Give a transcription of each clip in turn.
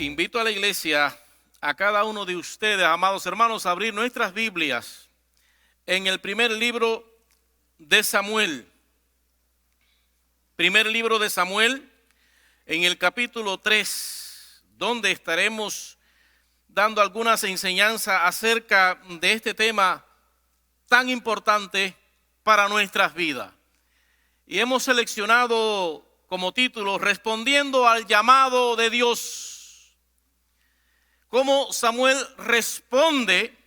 Invito a la iglesia, a cada uno de ustedes, amados hermanos, a abrir nuestras Biblias en el primer libro de Samuel. Primer libro de Samuel, en el capítulo 3, donde estaremos dando algunas enseñanzas acerca de este tema tan importante para nuestras vidas. Y hemos seleccionado como título, Respondiendo al llamado de Dios. Cómo Samuel responde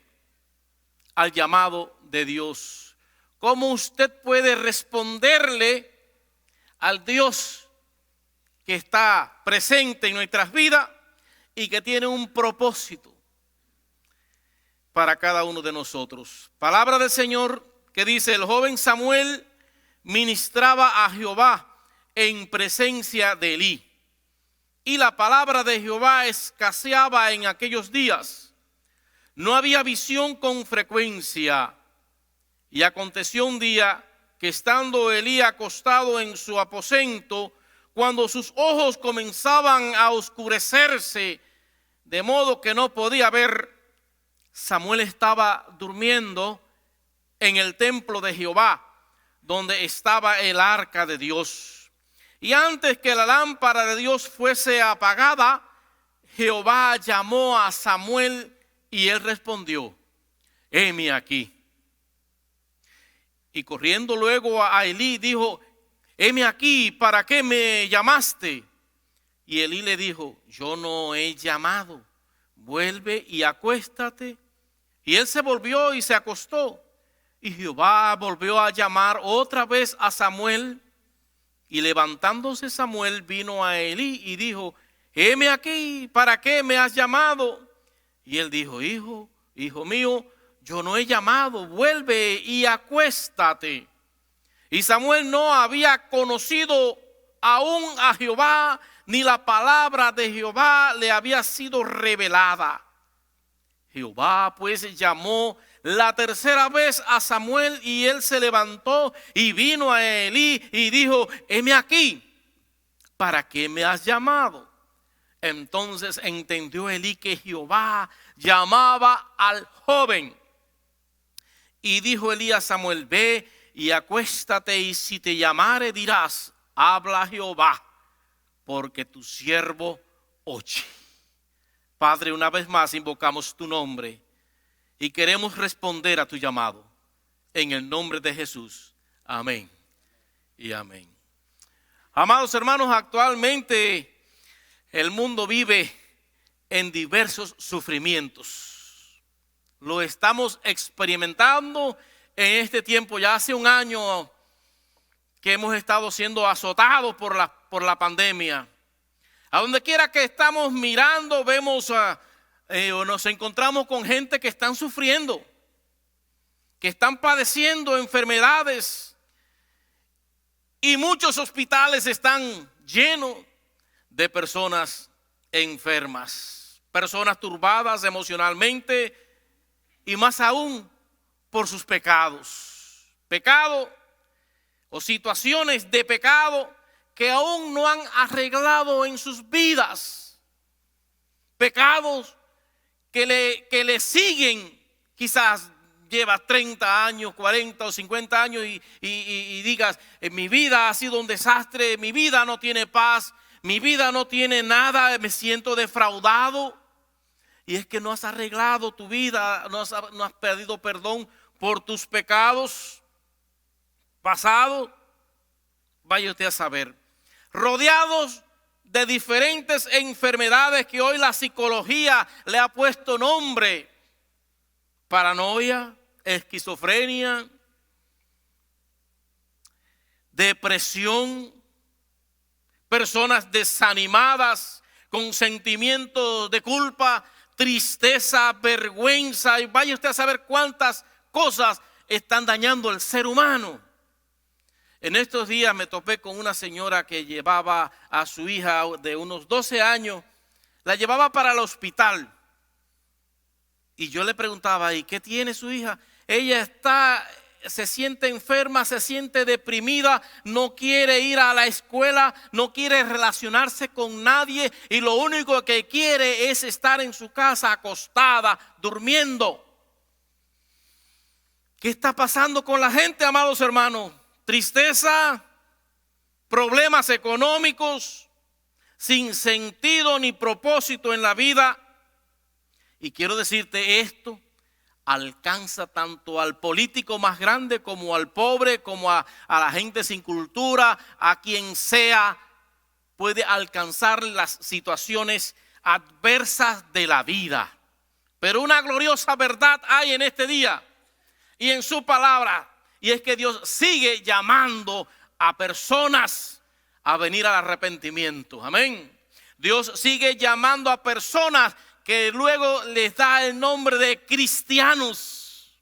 al llamado de Dios. Cómo usted puede responderle al Dios que está presente en nuestras vidas y que tiene un propósito para cada uno de nosotros. Palabra del Señor que dice: el joven Samuel ministraba a Jehová en presencia de Elí, y la palabra de Jehová escaseaba en aquellos días. No había visión con frecuencia. Y aconteció un día que, estando Elí acostado en su aposento, cuando sus ojos comenzaban a oscurecerse, de modo que no podía ver, Samuel estaba durmiendo en el templo de Jehová, donde estaba el arca de Dios. Y antes que la lámpara de Dios fuese apagada, Jehová llamó a Samuel y él respondió: heme aquí. Y corriendo luego a Elí dijo: heme aquí, ¿para qué me llamaste? Y Elí le dijo: yo no he llamado, vuelve y acuéstate. Y él se volvió y se acostó. Y Jehová volvió a llamar otra vez a Samuel. Y levantándose Samuel vino a Elí y dijo: heme aquí, ¿para qué me has llamado? Y él dijo: hijo mío, yo no he llamado, vuelve y acuéstate. Y Samuel no había conocido aún a Jehová, ni la palabra de Jehová le había sido revelada. Jehová pues llamó la tercera vez a Samuel, y él se levantó y vino a Elí y dijo: heme aquí, ¿para qué me has llamado? Entonces entendió Elí que Jehová llamaba al joven. Y dijo Elí a Samuel: ve y acuéstate, y si te llamare dirás: habla Jehová, porque tu siervo oye. Padre, una vez más invocamos tu nombre y queremos responder a tu llamado. En el nombre de Jesús. Amén y amén. Amados hermanos, actualmente el mundo vive en diversos sufrimientos. Lo estamos experimentando en este tiempo. Ya hace un año que hemos estado siendo azotados por la pandemia. A donde quiera que estamos mirando, vemos o nos encontramos con gente que están sufriendo, que están padeciendo enfermedades, y muchos hospitales están llenos de personas enfermas, personas turbadas emocionalmente, y más aún por sus pecados. Pecado o situaciones de pecado que aún no han arreglado en sus vidas. Pecados que le siguen. Quizás llevas 30 años, 40 o 50 años y digas: mi vida ha sido un desastre, mi vida no tiene paz, mi vida no tiene nada, me siento defraudado. Y es que no has arreglado tu vida, no has pedido perdón por tus pecados pasados. Vaya usted a saber. Rodeados de diferentes enfermedades que hoy la psicología le ha puesto nombre: paranoia, esquizofrenia, depresión, personas desanimadas con sentimientos de culpa, tristeza, vergüenza, y vaya usted a saber cuántas cosas están dañando al ser humano. En estos días me topé con una señora que llevaba a su hija de unos 12 años, la llevaba para el hospital. Y yo le preguntaba: ¿y qué tiene su hija? Ella está se siente enferma, se siente deprimida, no quiere ir a la escuela, no quiere relacionarse con nadie y lo único que quiere es estar en su casa acostada, durmiendo. ¿Qué está pasando con la gente, amados hermanos? Tristeza, problemas económicos, sin sentido ni propósito en la vida. Y quiero decirte esto. Alcanza tanto al político más grande como al pobre, como a la gente sin cultura, a quien sea, puede alcanzar las situaciones adversas de la vida. Pero una gloriosa verdad hay en este día y en su palabra, y es que Dios sigue llamando a personas a venir al arrepentimiento. Amén. Dios sigue llamando a personas que luego les da el nombre de cristianos.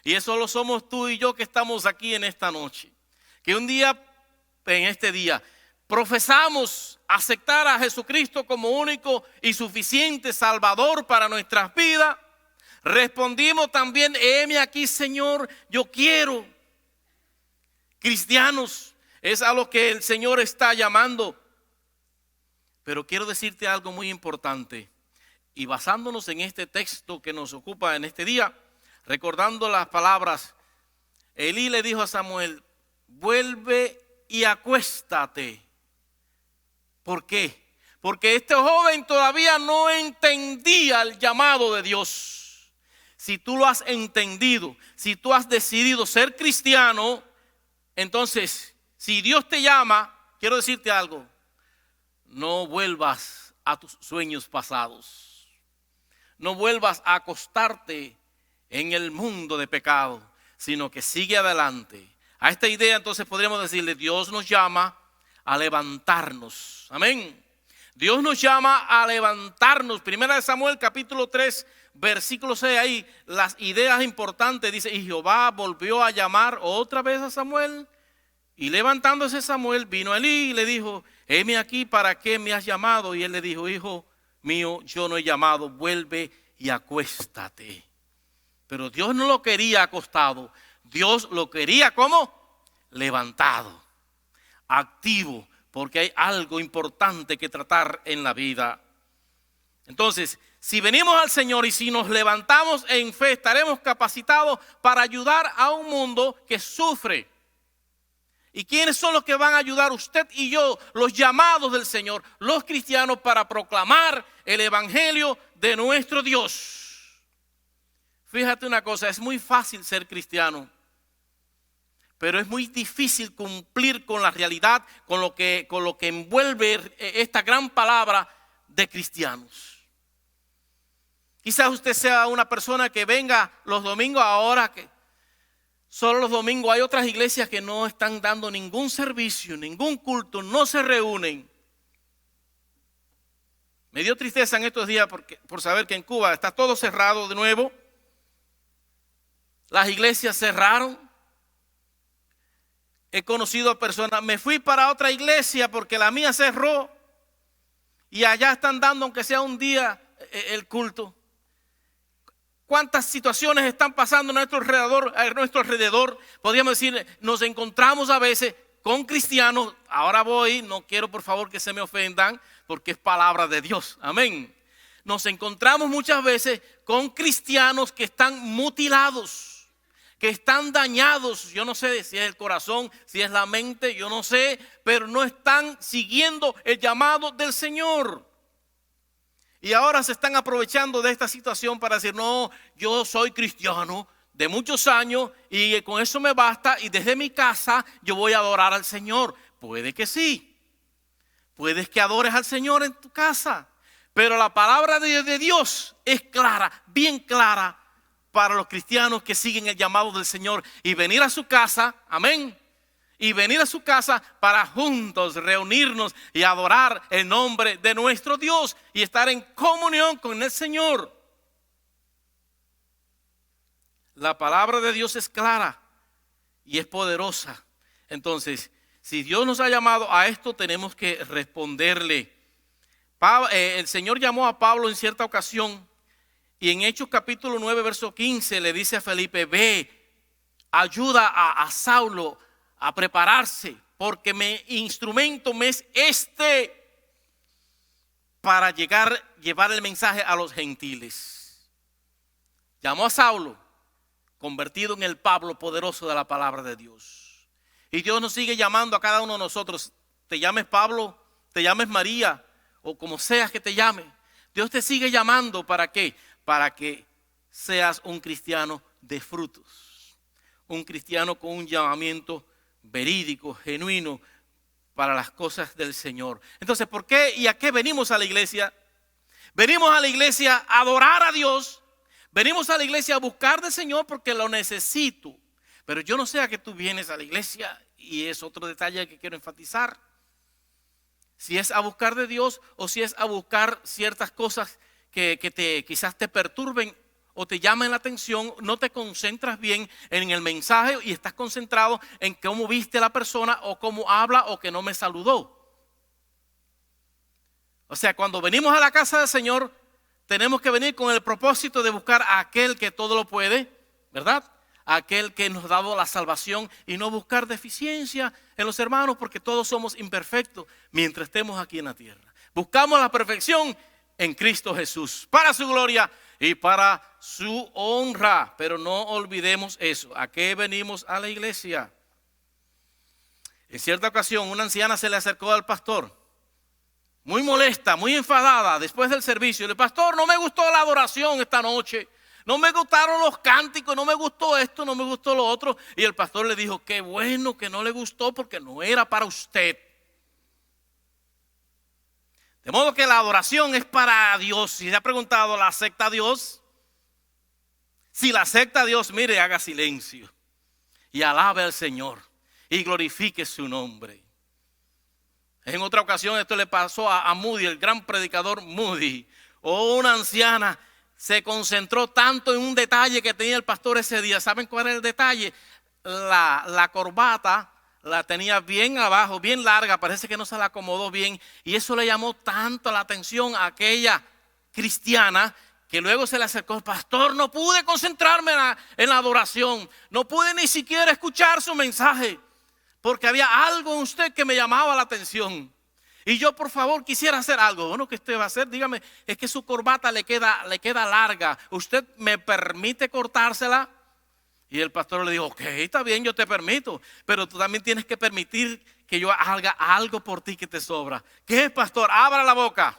Y eso lo somos tú y yo que estamos aquí en esta noche. Que un día, en este día, profesamos aceptar a Jesucristo como único y suficiente Salvador para nuestras vidas. Respondimos también, heme aquí, Señor, yo quiero. Cristianos, es a lo que el Señor está llamando. Pero quiero decirte algo muy importante. Y basándonos en este texto que nos ocupa en este día, recordando las palabras, Elí le dijo a Samuel, vuelve y acuéstate. ¿Por qué? Porque este joven todavía no entendía el llamado de Dios. Si tú lo has entendido, si tú has decidido ser cristiano, entonces, si Dios te llama, quiero decirte algo, no vuelvas a tus sueños pasados. No vuelvas a acostarte en el mundo de pecado, sino que sigue adelante. A esta idea entonces podríamos decirle, Dios nos llama a levantarnos. Amén. Dios nos llama a levantarnos. Primera de Samuel capítulo 3, versículo 6, ahí las ideas importantes. Dice, y Jehová volvió a llamar otra vez a Samuel. Y levantándose Samuel, vino Elí y le dijo, heme aquí, ¿para qué me has llamado? Y él le dijo, hijo mío, yo no he llamado, vuelve y acuéstate. Pero Dios no lo quería acostado, Dios lo quería ¿cómo? Levantado, activo, porque hay algo importante que tratar en la vida. Entonces, si venimos al Señor y si nos levantamos en fe, estaremos capacitados para ayudar a un mundo que sufre. ¿Y quiénes son los que van a ayudar? Usted y yo, los llamados del Señor, los cristianos, para proclamar el evangelio de nuestro Dios. Fíjate una cosa, es muy fácil ser cristiano, pero es muy difícil cumplir con la realidad, con lo que envuelve esta gran palabra de cristianos. Quizás usted sea una persona que venga los domingos ahora, que solo los domingos. Hay otras iglesias que no están dando ningún servicio, ningún culto, no se reúnen. Me dio tristeza en estos días por saber que en Cuba está todo cerrado de nuevo. Las iglesias cerraron. He conocido a personas, me fui para otra iglesia porque la mía cerró y allá están dando aunque sea un día el culto. ¿Cuántas situaciones están pasando a nuestro alrededor? Podríamos decir, nos encontramos a veces con cristianos. Ahora voy, no quiero por favor que se me ofendan, porque es palabra de Dios. Amén. Nos encontramos muchas veces con cristianos que están mutilados, que están dañados. Yo no sé si es el corazón, si es la mente, yo no sé, pero no están siguiendo el llamado del Señor. Y ahora se están aprovechando de esta situación para decir, no, yo soy cristiano de muchos años y con eso me basta y desde mi casa yo voy a adorar al Señor. Puede que sí, puedes que adores al Señor en tu casa, pero la palabra de Dios es clara, bien clara para los cristianos que siguen el llamado del Señor y venir a su casa, amén. Y venir a su casa para juntos reunirnos y adorar el nombre de nuestro Dios y estar en comunión con el Señor. La palabra de Dios es clara y es poderosa. Entonces, si Dios nos ha llamado a esto, tenemos que responderle. El Señor llamó a Pablo en cierta ocasión y en Hechos capítulo 9, verso 15 le dice a Felipe, ve, ayuda a Saulo a prepararse, porque mi instrumento me es para llevar el mensaje a los gentiles. Llamó a Saulo, convertido en el Pablo poderoso de la palabra de Dios. Y Dios nos sigue llamando a cada uno de nosotros. Te llames Pablo, te llames María, o como seas que te llame. Dios te sigue llamando, ¿para qué? Para que seas un cristiano de frutos. Un cristiano con un llamamiento verídico, genuino, para las cosas del Señor. Entonces, ¿por qué y a qué venimos a la iglesia? Venimos a la iglesia a adorar a Dios. Venimos a la iglesia a buscar del Señor porque lo necesito. Pero yo no sé a qué tú vienes a la iglesia, y es otro detalle que quiero enfatizar. Si es a buscar de Dios o si es a buscar ciertas cosas que quizás te perturben o te llamen la atención, no te concentras bien en el mensaje y estás concentrado en cómo viste a la persona o cómo habla o que no me saludó. O sea, cuando venimos a la casa del Señor, tenemos que venir con el propósito de buscar a aquel que todo lo puede, ¿verdad? A aquel que nos ha dado la salvación, y no buscar deficiencia en los hermanos, porque todos somos imperfectos mientras estemos aquí en la tierra. Buscamos la perfección en Cristo Jesús, para su gloria y para su honra. Pero no olvidemos eso. ¿A qué venimos a la iglesia? En cierta ocasión, una anciana se le acercó al pastor, muy molesta, muy enfadada, después del servicio. El pastor, no me gustó la adoración esta noche. No me gustaron los cánticos, no me gustó esto, no me gustó lo otro. Y el pastor le dijo, qué bueno que no le gustó, porque no era para usted. De modo que la adoración es para Dios. Si se ha preguntado, ¿la acepta a Dios? Si la acepta a Dios, mire, haga silencio y alabe al Señor y glorifique su nombre. En otra ocasión esto le pasó a Moody, el gran predicador Moody. Una anciana se concentró tanto en un detalle que tenía el pastor ese día. ¿Saben cuál era el detalle? La corbata la tenía bien abajo, bien larga, parece que no se la acomodó bien, y eso le llamó tanto la atención a aquella cristiana que luego se le acercó. Pastor, no pude concentrarme en la adoración, no pude ni siquiera escuchar su mensaje, porque había algo en usted que me llamaba la atención. Y yo, por favor, quisiera hacer algo. Bueno, ¿qué usted va a hacer? Dígame, es que su corbata le queda larga. ¿Usted me permite cortársela? Y el pastor le dijo, ok, está bien, yo te permito, pero tú también tienes que permitir que yo haga algo por ti que te sobra. ¿Qué es, pastor? Abra la boca.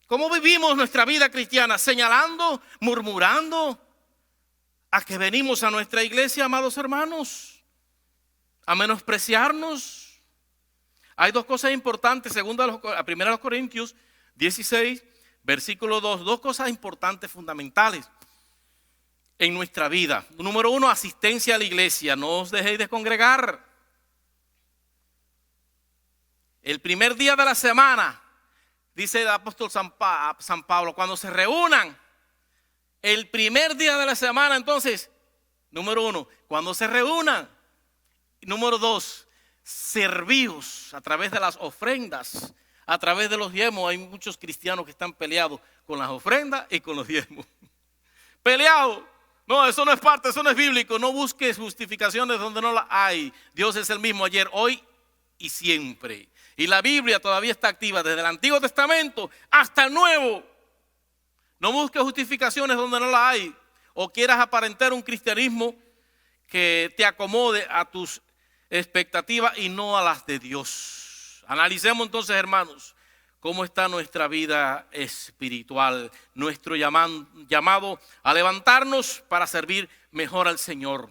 ¿Cómo vivimos nuestra vida cristiana? Señalando, murmurando. ¿A qué venimos a nuestra iglesia, amados hermanos? ¿A menospreciarnos? Hay dos cosas importantes, a 1 Corintios 16, versículo 2, dos cosas importantes, fundamentales en nuestra vida. Número uno, asistencia a la iglesia. No os dejéis de congregar. El primer día de la semana, dice el apóstol San Pablo, cuando se reúnan, el primer día de la semana, entonces, número uno, cuando se reúnan. Número dos, servíos a través de las ofrendas, a través de los diezmos. Hay muchos cristianos que están peleados con las ofrendas y con los diezmos. Peleados. No, eso no es parte, eso no es bíblico. No busques justificaciones donde no las hay. Dios es el mismo ayer, hoy y siempre. Y la Biblia todavía está activa desde el Antiguo Testamento hasta el Nuevo. No busques justificaciones donde no las hay, o quieras aparentar un cristianismo que te acomode a tus expectativas y no a las de Dios. Analicemos entonces, hermanos, cómo está nuestra vida espiritual, nuestro llamado a levantarnos para servir mejor al Señor.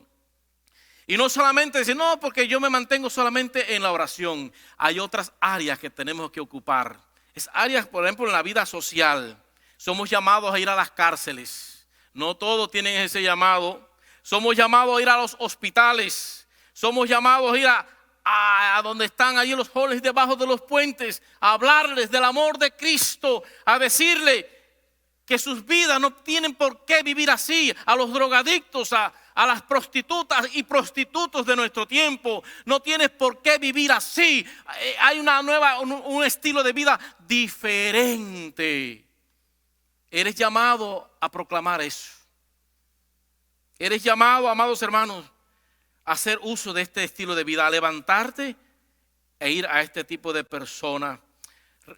Y no solamente decir, no, porque yo me mantengo solamente en la oración. Hay otras áreas que tenemos que ocupar. Es áreas, por ejemplo, en la vida social. Somos llamados a ir a las cárceles. No todos tienen ese llamado. Somos llamados a ir a los hospitales. Somos llamados a ir a donde están allí los jóvenes debajo de los puentes, a hablarles del amor de Cristo, a decirle que sus vidas no tienen por qué vivir así, a los drogadictos, a las prostitutas y prostitutos de nuestro tiempo. No tienes por qué vivir así. Hay un estilo de vida diferente. Eres llamado a proclamar eso. Eres llamado, amados hermanos, a hacer uso de este estilo de vida, a levantarte e ir a este tipo de personas.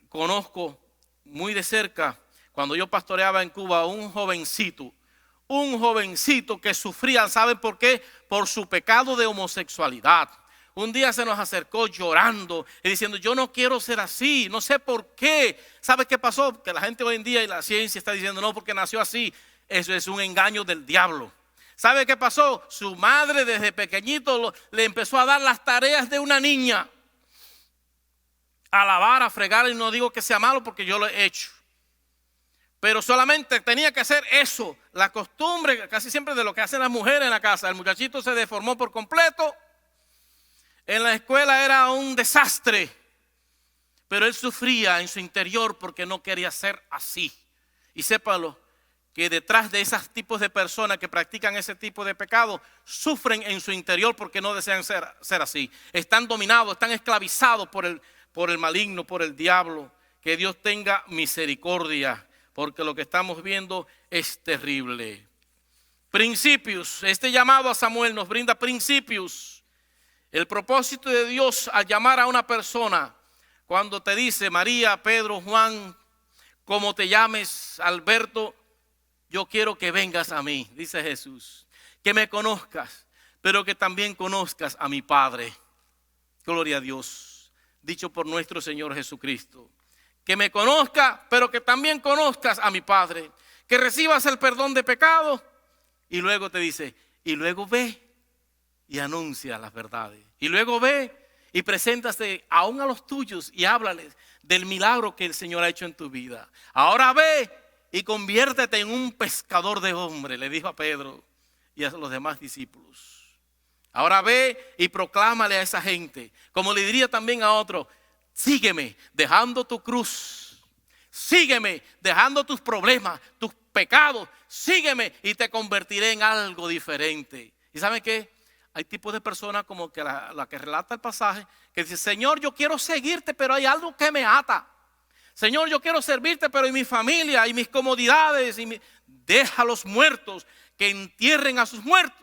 Conozco muy de cerca, cuando yo pastoreaba en Cuba, un jovencito que sufría, ¿saben por qué? Por su pecado de homosexualidad. Un día se nos acercó llorando y diciendo, yo no quiero ser así, no sé por qué. ¿Sabe qué pasó? Que la gente hoy en día y la ciencia está diciendo, no, porque nació así. Eso es un engaño del diablo. ¿Sabe qué pasó? Su madre desde pequeñito le empezó a dar las tareas de una niña. A lavar, a fregar, y no digo que sea malo porque yo lo he hecho. Pero solamente tenía que hacer eso. La costumbre casi siempre de lo que hacen las mujeres en la casa. El muchachito se deformó por completo. En la escuela era un desastre. Pero él sufría en su interior porque no quería ser así. Y sépalo, que detrás de esos tipos de personas que practican ese tipo de pecado, sufren en su interior porque no desean ser así. Están dominados, están esclavizados por el maligno, por el diablo. Que Dios tenga misericordia, porque lo que estamos viendo es terrible. Principios. Este llamado a Samuel nos brinda principios. El propósito de Dios al llamar a una persona, cuando te dice María, Pedro, Juan, como te llames, Alberto, yo quiero que vengas a mí, dice Jesús, que me conozcas, pero que también conozcas a mi Padre. Gloria a Dios, dicho por nuestro Señor Jesucristo. Que me conozca, pero que también conozcas a mi Padre. Que recibas el perdón de pecado. Y luego te dice, y luego ve y anuncia las verdades. Y luego ve y preséntate aún a los tuyos y háblales del milagro que el Señor ha hecho en tu vida. Ahora ve y conviértete en un pescador de hombres, le dijo a Pedro y a los demás discípulos. Ahora ve y proclámale a esa gente, como le diría también a otro, sígueme dejando tu cruz, sígueme dejando tus problemas, tus pecados, sígueme y te convertiré en algo diferente. ¿Y saben qué? Hay tipos de personas como que la que relata el pasaje, que dice, Señor, yo quiero seguirte, pero hay algo que me ata. Señor, yo quiero servirte, pero en mi familia y mis comodidades, deja a los muertos que entierren a sus muertos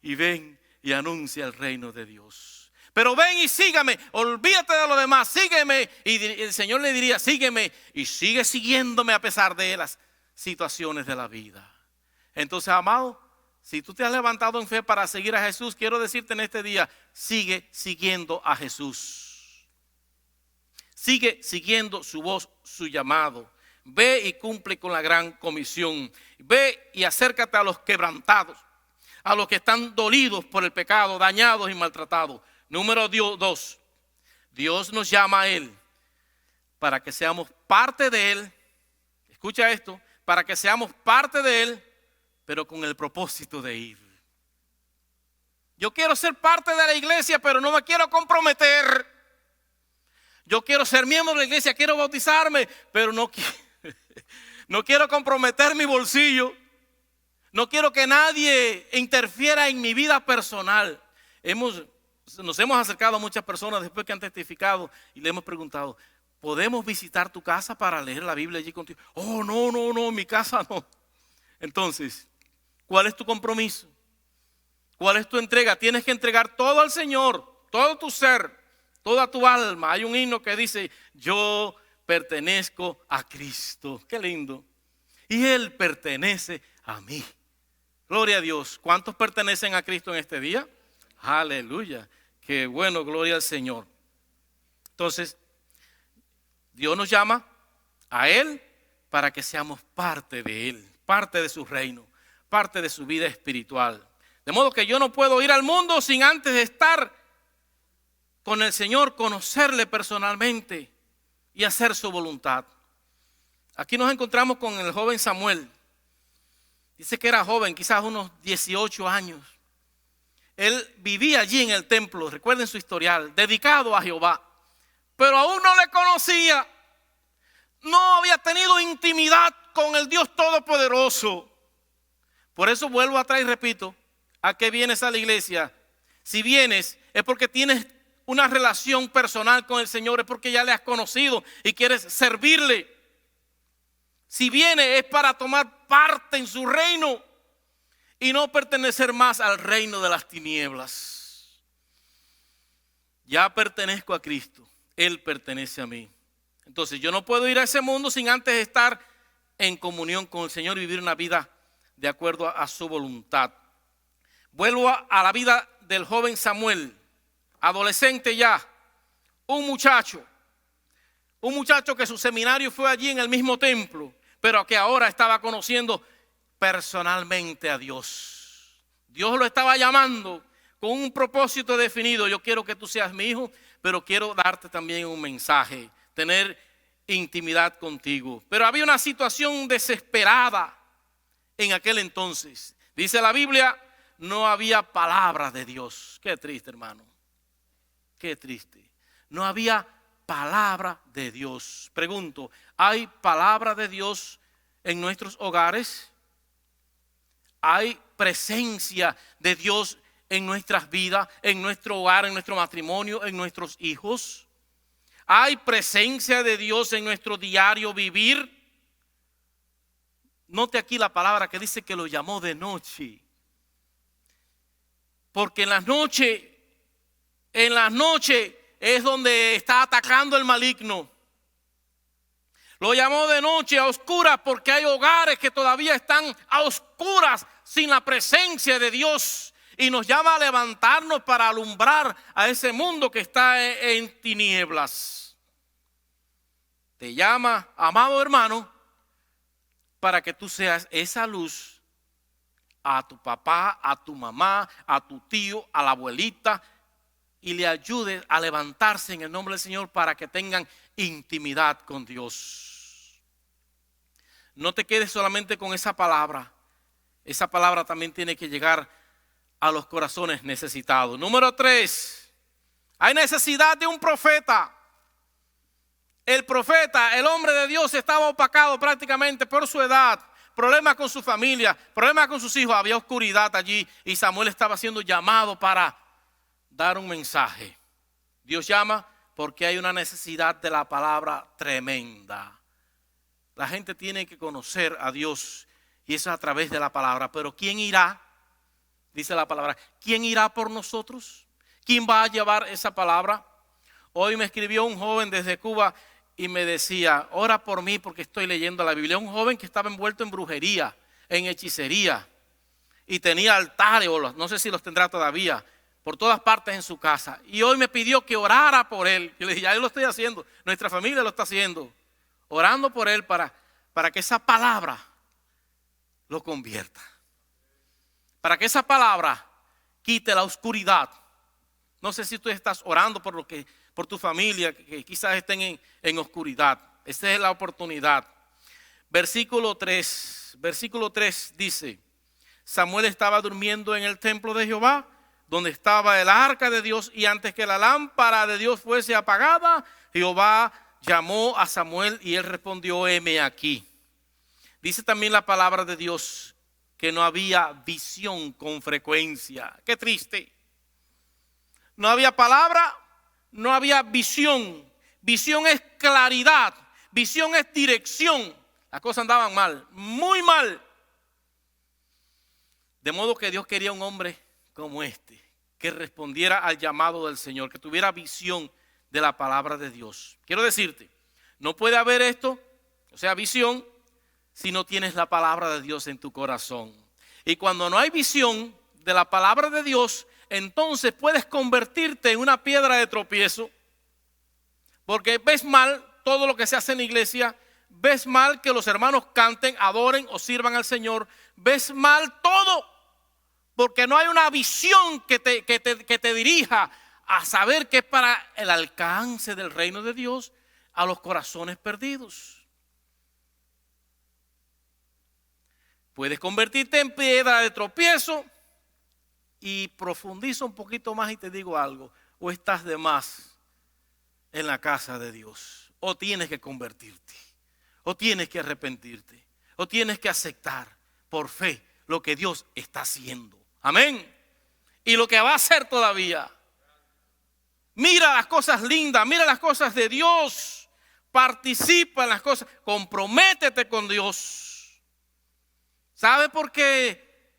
y ven y anuncia el reino de Dios. Pero ven y sígame, olvídate de lo demás, sígueme. Y el Señor le diría, sígueme y sigue siguiéndome a pesar de las situaciones de la vida. Entonces, amado, si tú te has levantado en fe para seguir a Jesús, quiero decirte en este día, sigue siguiendo a Jesús. Sigue siguiendo su voz, su llamado. Ve y cumple con la gran comisión. Ve y acércate a los quebrantados, a los que están dolidos por el pecado, dañados y maltratados. Número 2, Dios nos llama a Él para que seamos parte de Él. Escucha esto, para que seamos parte de Él, pero con el propósito de ir. Yo quiero ser parte de la iglesia, pero no me quiero comprometer. Yo quiero ser miembro de la iglesia, quiero bautizarme, pero no quiero comprometer mi bolsillo. No quiero que nadie interfiera en mi vida personal. Nos hemos acercado a muchas personas después que han testificado y le hemos preguntado, ¿podemos visitar tu casa para leer la Biblia allí contigo? Oh, no, mi casa no. Entonces, ¿cuál es tu compromiso? ¿Cuál es tu entrega? Tienes que entregar todo al Señor, todo tu ser, toda tu alma. Hay un himno que dice, yo pertenezco a Cristo. Qué lindo. Y Él pertenece a mí. Gloria a Dios. ¿Cuántos pertenecen a Cristo en este día? Aleluya. Qué bueno, gloria al Señor. Entonces, Dios nos llama a Él para que seamos parte de Él, parte de su reino, parte de su vida espiritual. De modo que yo no puedo ir al mundo sin antes de estar con el Señor, conocerle personalmente y hacer su voluntad. Aquí nos encontramos con el joven Samuel. Dice que era joven, quizás unos 18 años. Él vivía allí en el templo, recuerden su historial, dedicado a Jehová. Pero aún no le conocía. No había tenido intimidad con el Dios Todopoderoso. Por eso vuelvo atrás y repito, ¿a qué vienes a la iglesia? Si vienes es porque tienes una relación personal con el Señor, es porque ya le has conocido y quieres servirle. Si viene es para tomar parte en su reino y no pertenecer más al reino de las tinieblas. Ya pertenezco a Cristo, Él pertenece a mí. Entonces yo no puedo ir a ese mundo sin antes estar en comunión con el Señor y vivir una vida de acuerdo a su voluntad. Vuelvo a la vida del joven Samuel, adolescente ya, un muchacho que su seminario fue allí en el mismo templo, pero que ahora estaba conociendo personalmente a Dios. Dios lo estaba llamando con un propósito definido. Yo quiero que tú seas mi hijo, pero quiero darte también un mensaje, tener intimidad contigo. Pero había una situación desesperada en aquel entonces. Dice la Biblia, no había palabra de Dios. Qué triste, hermano. Qué triste. No había palabra de Dios. Pregunto, ¿hay palabra de Dios en nuestros hogares? ¿Hay presencia de Dios en nuestras vidas, en nuestro hogar, en nuestro matrimonio, en nuestros hijos? ¿Hay presencia de Dios en nuestro diario vivir? Note aquí la palabra que dice que lo llamó de noche. Porque en las noches es donde está atacando el maligno. Lo llamó de noche, a oscuras, porque hay hogares que todavía están a oscuras sin la presencia de Dios. Y nos llama a levantarnos para alumbrar a ese mundo que está en tinieblas. Te llama, amado hermano, para que tú seas esa luz a tu papá, a tu mamá, a tu tío, a la abuelita, y le ayudes a levantarse en el nombre del Señor para que tengan intimidad con Dios. No te quedes solamente con esa palabra. Esa palabra también tiene que llegar a los corazones necesitados. Número 3, hay necesidad de un profeta. El profeta, el hombre de Dios, estaba opacado prácticamente por su edad, problemas con su familia, problemas con sus hijos. Había oscuridad allí y Samuel estaba siendo llamado para dar un mensaje. Dios llama porque hay una necesidad de la palabra tremenda. La gente tiene que conocer a Dios y eso es a través de la palabra. Pero ¿quién irá? Dice la palabra. ¿Quién irá por nosotros? ¿Quién va a llevar esa palabra? Hoy me escribió un joven desde Cuba y me decía, ora por mí porque estoy leyendo la Biblia. Un joven que estaba envuelto en brujería, en hechicería y tenía altares, o no sé si los tendrá todavía, por todas partes en su casa. Y hoy me pidió que orara por él. Yo le dije, ya yo lo estoy haciendo, nuestra familia lo está haciendo, orando por él para que esa palabra lo convierta. Para que esa palabra quite la oscuridad. No sé si tú estás orando por tu familia, que quizás estén en oscuridad. Esta es la oportunidad. Versículo 3 dice, Samuel estaba durmiendo en el templo de Jehová, donde estaba el arca de Dios, y antes que la lámpara de Dios fuese apagada, Jehová llamó a Samuel y él respondió, heme aquí. Dice también la palabra de Dios que no había visión con frecuencia. Qué triste. No había palabra, no había visión. Visión es claridad, visión es dirección. Las cosas andaban mal, muy mal. De modo que Dios quería un hombre como este, que respondiera al llamado del Señor, que tuviera visión de la palabra de Dios. Quiero decirte, no puede haber esto, o sea, visión, si no tienes la palabra de Dios en tu corazón. Y cuando no hay visión de la palabra de Dios, entonces puedes convertirte en una piedra de tropiezo, porque ves mal todo lo que se hace en la iglesia, ves mal que los hermanos canten, adoren o sirvan al Señor, ves mal todo, porque no hay una visión que te dirija a saber que es para el alcance del reino de Dios a los corazones perdidos. Puedes convertirte en piedra de tropiezo y profundizo un poquito más y te digo algo. O estás de más en la casa de Dios. O tienes que convertirte. O tienes que arrepentirte. O tienes que aceptar por fe lo que Dios está haciendo. Amén. Y lo que va a hacer todavía. Mira las cosas lindas. Mira las cosas de Dios. participa en las cosas, comprométete con Dios. ¿Sabe por qué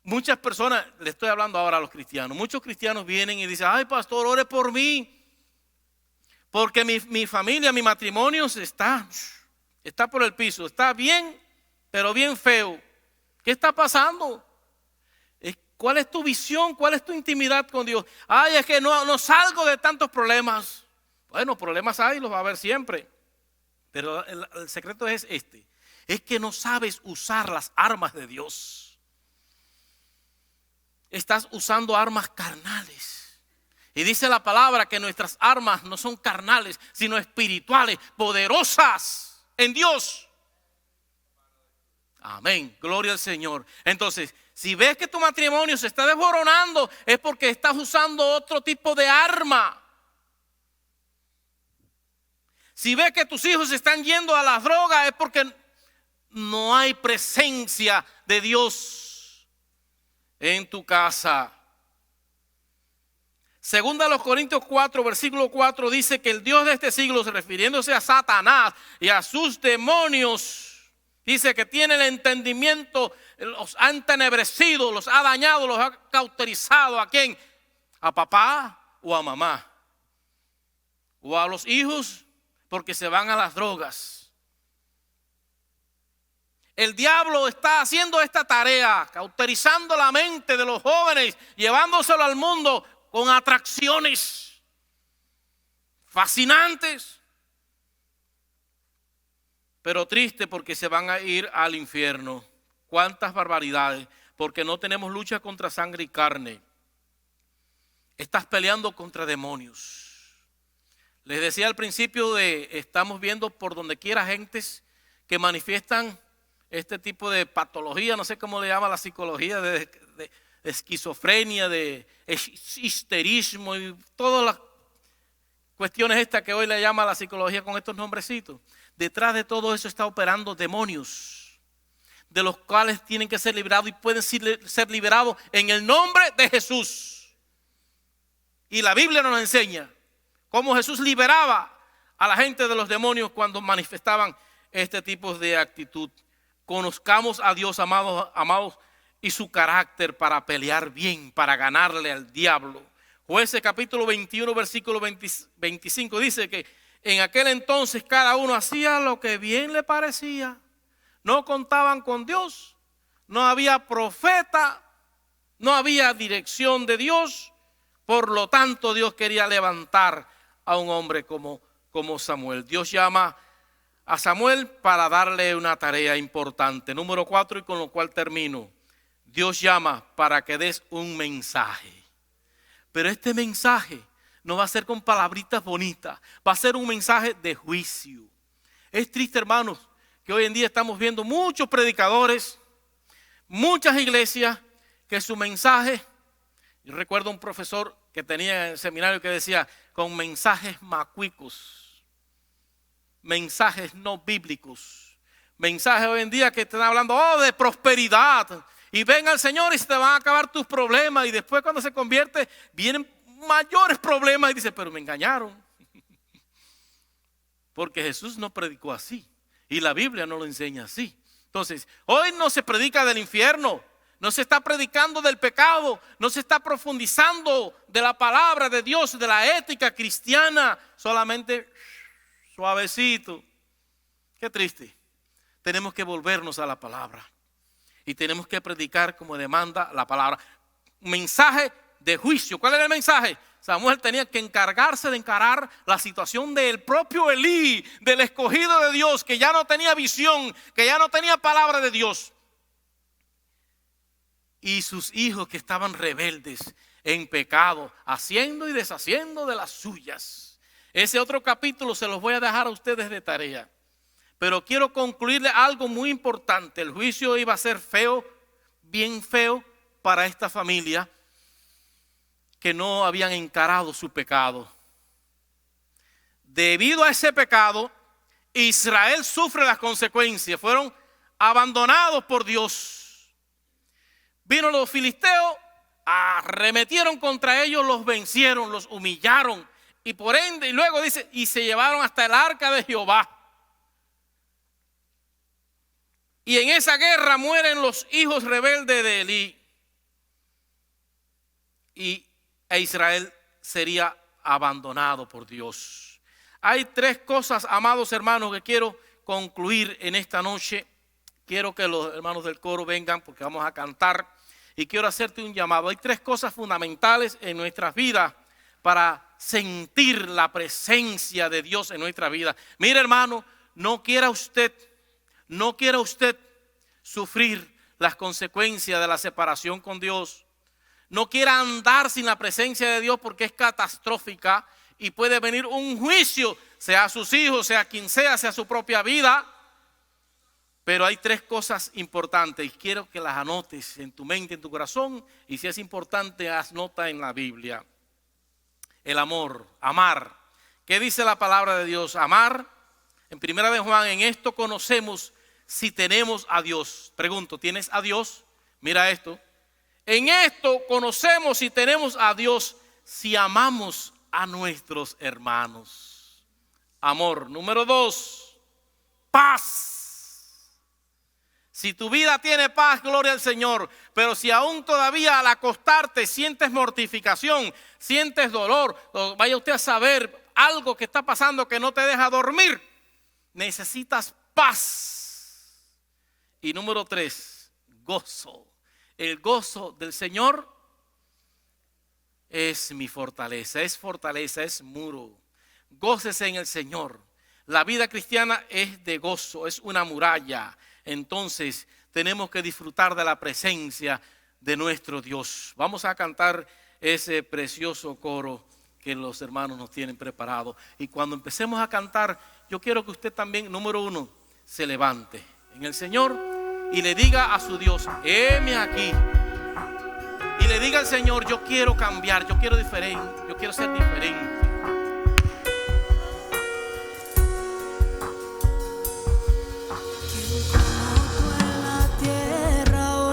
muchas personas, le estoy hablando ahora a los cristianos, muchos cristianos vienen y dicen, ay pastor, ore por mí, porque mi familia, mi matrimonio está por el piso, está bien, pero bien feo. ¿Qué está pasando? ¿Cuál es tu visión? ¿Cuál es tu intimidad con Dios? Ay, es que no salgo de tantos problemas. Bueno, problemas hay, los va a haber siempre. Pero el secreto es este. Es que no sabes usar las armas de Dios. Estás usando armas carnales. Y dice la palabra que nuestras armas no son carnales, sino espirituales, poderosas en Dios. Amén, gloria al Señor. Entonces, si ves que tu matrimonio se está desboronando, es porque estás usando otro tipo de arma. Si ves que tus hijos se están yendo a las drogas, es porque no hay presencia de Dios en tu casa. Segunda a los Corintios 4, versículo 4 dice que el Dios de este siglo, refiriéndose a Satanás y a sus demonios, dice que tiene el entendimiento, los ha entenebrecido, los ha dañado, los ha cauterizado. ¿A quién? ¿A papá o a mamá? ¿O a los hijos? Porque se van a las drogas. El diablo está haciendo esta tarea, cauterizando la mente de los jóvenes, llevándoselo al mundo con atracciones fascinantes. Pero triste porque se van a ir al infierno. Cuántas barbaridades, porque no tenemos lucha contra sangre y carne. Estás peleando contra demonios. Les decía al principio estamos viendo por donde quiera gentes que manifiestan este tipo de patología, no sé cómo le llama la psicología, de esquizofrenia, de histerismo y todas las cuestiones estas que hoy le llama la psicología con estos nombrecitos. Detrás de todo eso está operando demonios, de los cuales tienen que ser liberados y pueden ser liberados en el nombre de Jesús. Y la Biblia nos enseña cómo Jesús liberaba a la gente de los demonios cuando manifestaban este tipo de actitud. Conozcamos a Dios, amados, y su carácter para pelear bien, para ganarle al diablo. Jueces capítulo 21, versículo 25 dice que en aquel entonces cada uno hacía lo que bien le parecía. No contaban con Dios, no había profeta, no había dirección de Dios. Por lo tanto, Dios quería levantar a un hombre como Samuel. Dios llama a Samuel para darle una tarea importante. Número 4, y con lo cual termino. Dios llama para que des un mensaje. Pero este mensaje no va a ser con palabritas bonitas, va a ser un mensaje de juicio. Es triste, hermanos, que hoy en día estamos viendo muchos predicadores, muchas iglesias, que su mensaje, yo recuerdo un profesor que tenía en el seminario que decía, con mensajes macuicos, mensajes no bíblicos, mensajes hoy en día que están hablando de prosperidad, y ven al Señor y se te van a acabar tus problemas, y después cuando se convierte vienen mayores problemas y dice, pero me engañaron. Porque Jesús no predicó así y la Biblia no lo enseña así. Entonces, hoy no se predica del infierno, no se está predicando del pecado, no se está profundizando de la palabra de Dios, de la ética cristiana, solamente suavecito. Qué triste. Tenemos que volvernos a la palabra y tenemos que predicar como demanda la palabra. Mensaje de juicio. ¿Cuál era el mensaje? Samuel tenía que encargarse de encarar la situación del propio Elí, del escogido de Dios, que ya no tenía visión, que ya no tenía palabra de Dios. Y sus hijos que estaban rebeldes en pecado, haciendo y deshaciendo de las suyas. Ese otro capítulo se los voy a dejar a ustedes de tarea. Pero quiero concluirle algo muy importante. El juicio iba a ser feo, bien feo para esta familia que no habían encarado su pecado. Debido a ese pecado, Israel sufre las consecuencias. Fueron abandonados por Dios. Vino los filisteos, arremetieron contra ellos, los vencieron, los humillaron Y por ende, y luego dice, y se llevaron hasta el arca de Jehová. Y en esa guerra mueren los hijos rebeldes de Elí. E Israel sería abandonado por Dios. Hay tres cosas, amados hermanos, que quiero concluir en esta noche. Quiero que los hermanos del coro vengan porque vamos a cantar. Y quiero hacerte un llamado. Hay tres cosas fundamentales en nuestras vidas para sentir la presencia de Dios en nuestra vida. Mire, hermano, no quiera usted sufrir las consecuencias de la separación con Dios. No quiera andar sin la presencia de Dios porque es catastrófica y puede venir un juicio, sea a sus hijos, sea quien sea su propia vida. Pero hay tres cosas importantes y quiero que las anotes en tu mente, en tu corazón, y si es importante, haz nota en la Biblia. El amor, amar. ¿Qué dice la palabra de Dios? Amar. En 1 de Juan, en esto conocemos si tenemos a Dios. Pregunto, ¿tienes a Dios? Mira esto. En esto conocemos si tenemos a Dios, si amamos a nuestros hermanos. Amor. Número 2, paz. Si tu vida tiene paz, gloria al Señor. Pero si aún todavía al acostarte sientes mortificación, sientes dolor, o vaya usted a saber algo que está pasando que no te deja dormir, necesitas paz. Y número 3, gozo. El gozo del Señor es mi fortaleza, es muro. Gócese en el Señor. La vida cristiana es de gozo, es una muralla. Entonces tenemos que disfrutar de la presencia de nuestro Dios. Vamos a cantar ese precioso coro que los hermanos nos tienen preparado. Y cuando empecemos a cantar, yo quiero que usted también, número 1, se levante en el Señor y le diga a su Dios, heme aquí. Y le diga al Señor, yo quiero cambiar, yo quiero ser diferente.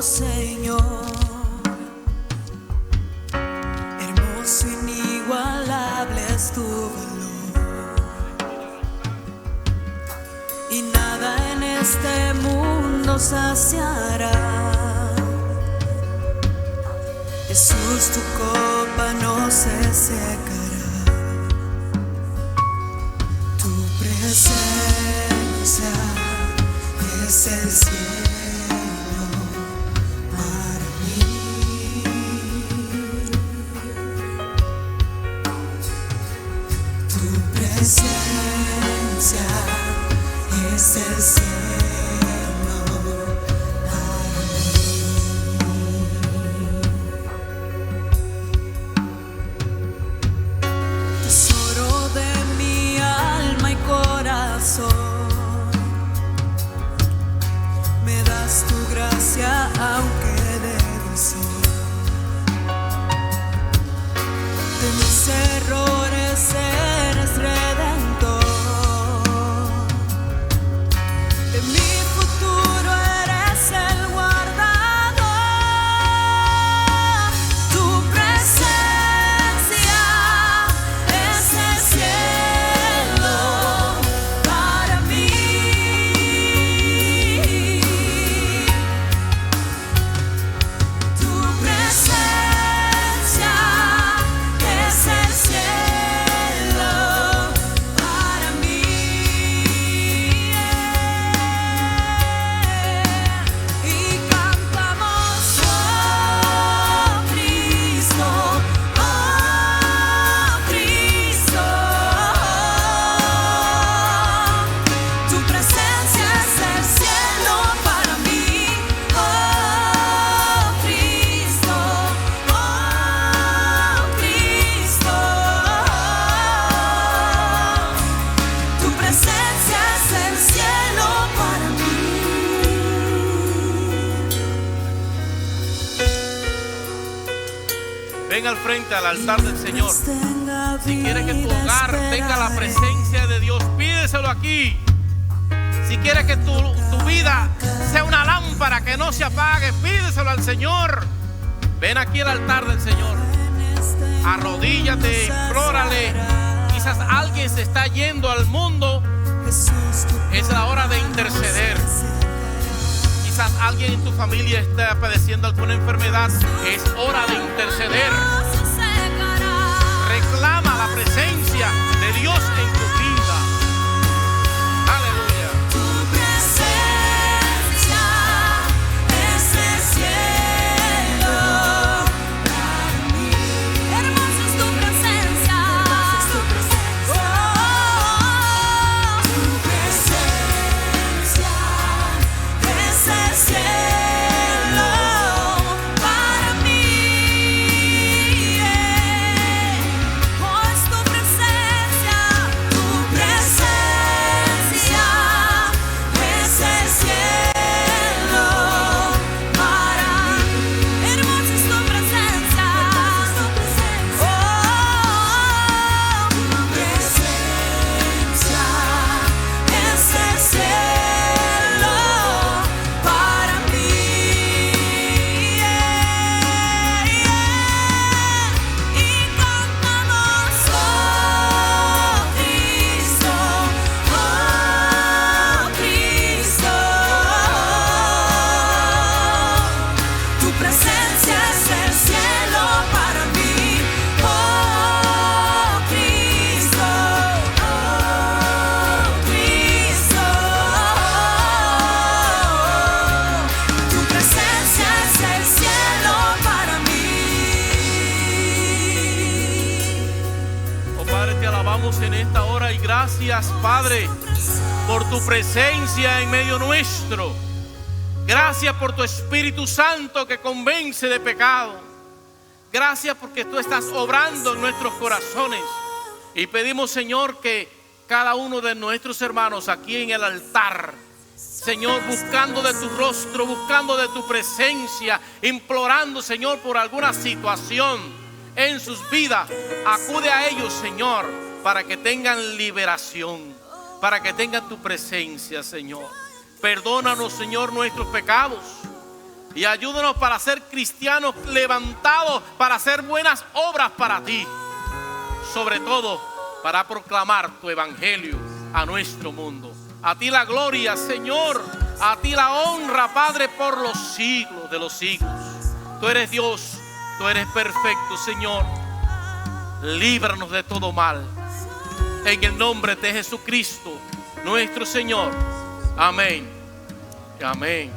Señor, hermoso, inigualable es tu valor, y nada en este mundo saciará. Jesús, tu copa no se secará, tu presencia es el cielo. Presencia es el cielo para mí. Tesoro de mi alma y corazón, me das tu gracia aunque débil soy. De mis errores eres redentor, de mi futuro eres el guardador. Tu presencia es el cielo para mí. Tu presencia es el cielo para mí. Y cantamos, oh Cristo, oh Cristo. Tu presencia es el cielo para mí, oh Cristo, oh Cristo. Tu presencia es el cielo para mí. Ven al frente al altar del Señor. Si quieres que tu hogar tenga la presencia de Dios, pídeselo aquí. Si quieres que tu vida sea una lámpara que no se apague, pídeselo al Señor. Ven aquí al altar del Señor. Arrodíllate, implórale. quizás alguien se está yendo al mundo, es la hora de interceder. Quizás alguien en tu familia está padeciendo alguna enfermedad, es hora de interceder. Reclama la presencia de Dios en tu vida. Aleluya. Tu presencia es el cielo para mí. Hermosa es tu presencia. Tu presencia es el cielo para mí. Oh, es tu presencia es el cielo para mí. Hermosa es tu presencia. Oh, tu presencia es el cielo para mí. Y cantamos, oh Cristo, tu presencia es el cielo para mí. Oh Cristo, tu presencia es el cielo para mí. Oh Padre, te alabamos en esta hora y gracias, Padre, por tu presencia en medio nuestro. Gracias por tu Espíritu Santo que convence de pecado. Gracias porque tú estás obrando en nuestros corazones. Y pedimos, Señor, que cada uno de nuestros hermanos aquí en el altar, Señor, buscando de tu rostro, buscando de tu presencia, implorando, Señor, por alguna situación en sus vidas, acude a ellos, Señor, para que tengan liberación, para que tengan tu presencia, Señor. Perdónanos, Señor, nuestros pecados y ayúdanos para ser cristianos levantados, para hacer buenas obras para ti, sobre todo para proclamar tu evangelio a nuestro mundo. A ti la gloria, Señor, a ti la honra, Padre, por los siglos de los siglos. Tú eres Dios, tú eres perfecto, Señor. Líbranos de todo mal, en el nombre de Jesucristo, nuestro Señor. Amén. Amén.